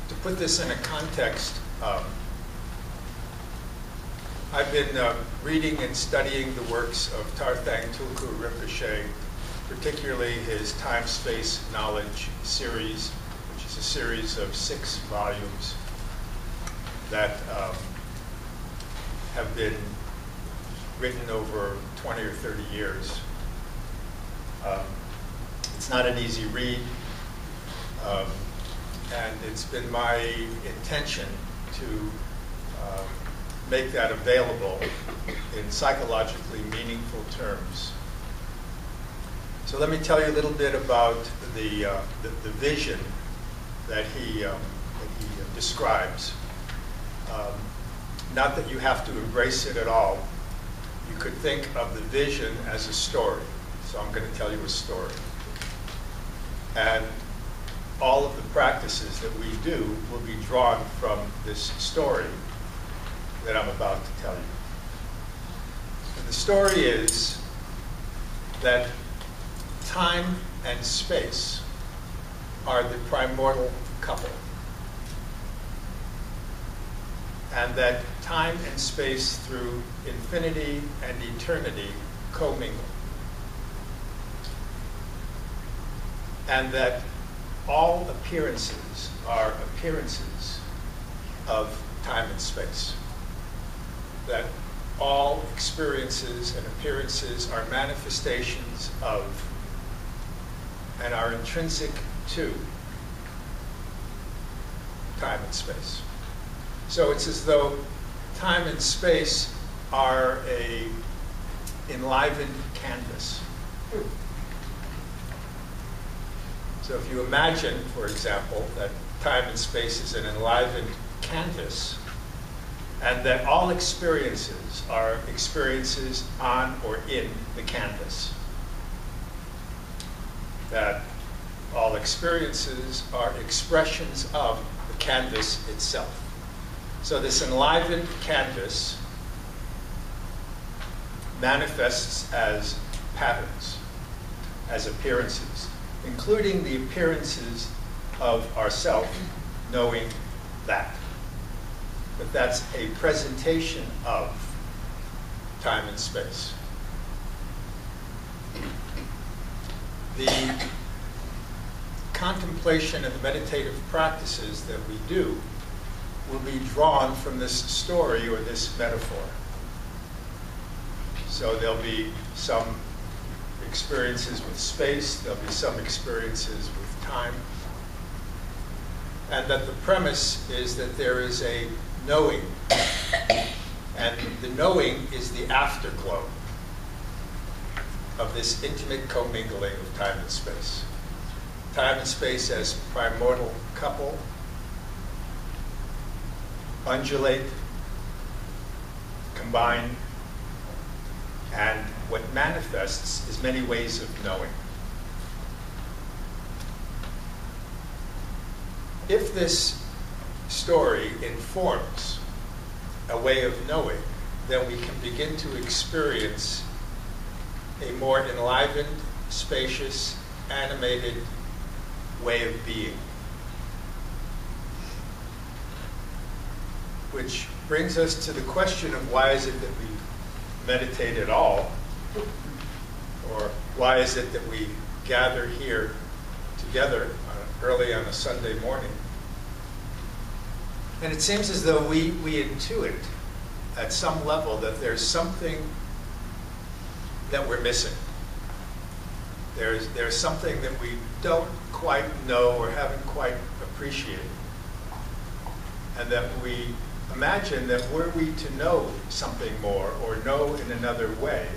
To put this in a context, I've been reading and studying the works of Tarthang Tulku Rinpoche, particularly his Time-Space Knowledge series, which is a series of 6 volumes that have been written over 20 or 30 years. It's not an easy read, and it's been my intention to make that available in psychologically meaningful terms. So let me tell you a little bit about the vision that he describes. Not that you have to embrace it at all. You could think of the vision as a story. So I'm going to tell you a story. And all of the practices that we do will be drawn from this story that I'm about to tell you. And the story is that time and space are the primordial couple. And that time and space through infinity and eternity commingle. And that all appearances are appearances of time and space. That all experiences and appearances are manifestations of and are intrinsic to time and space. So it's as though time and space are an enlivened canvas. So if you imagine, for example, that time and space is an enlivened canvas, and that all experiences are experiences on or in the canvas. That all experiences are expressions of the canvas itself. So this enlivened canvas manifests as patterns, as appearances, including the appearances of ourself, knowing that. But that's a presentation of time and space. The contemplation and the meditative practices that we do will be drawn from this story or this metaphor. So there'll be some experiences with space, there'll be some experiences with time, and that the premise is that there is a knowing, and the knowing is the afterglow of this intimate commingling of time and space. Time and space as primordial couple, undulate, combine, and what manifests is many ways of knowing. If this story informs a way of knowing, then we can begin to experience a more enlivened, spacious, animated way of being. Which brings us to the question of why is it that we meditate at all? Or why is it that we gather here together early on a Sunday morning? And it seems as though we intuit at some level that there's something that we're missing. There's something that we don't quite know or haven't quite appreciated. And that we imagine that were we to know something more or know in another way,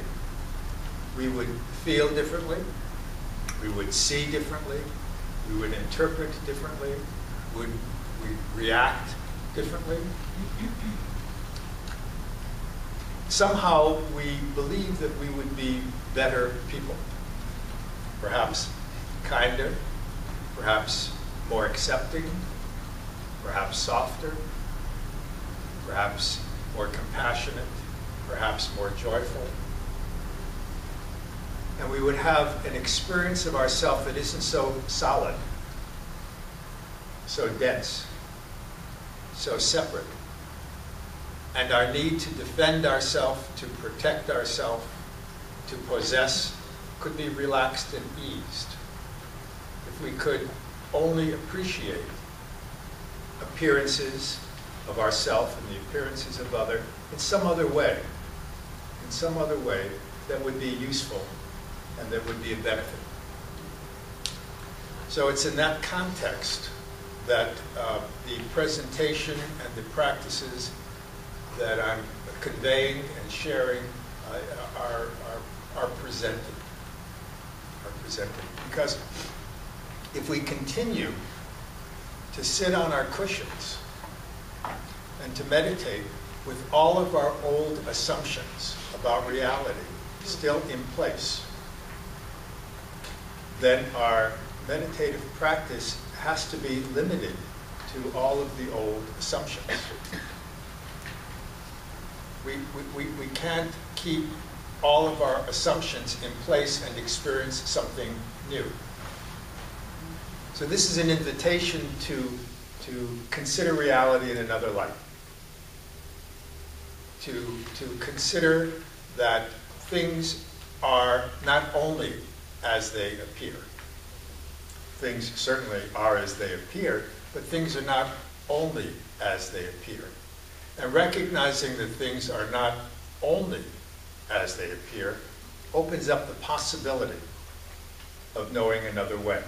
we would feel differently, we would see differently, we would interpret differently, we react differently. Somehow we believe that we would be better people, perhaps kinder, perhaps more accepting, perhaps softer, perhaps more compassionate, perhaps more joyful. And we would have an experience of ourself that isn't so solid, so dense, so separate. And our need to defend ourselves, to protect ourselves, to possess, could be relaxed and eased if we could only appreciate appearances of ourself and the appearances of other in some other way that would be useful and that would be a benefit. So it's in that context that the presentation and the practices that I'm conveying and sharing are presented. Because if we continue to sit on our cushions and to meditate with all of our old assumptions about reality still in place, then our meditative practice has to be limited to all of the old assumptions. We can't keep all of our assumptions in place and experience something new. So this is an invitation to consider reality in another light. To consider that things are not only as they appear. Things certainly are as they appear, but things are not only as they appear. And recognizing that things are not only as they appear opens up the possibility of knowing another way.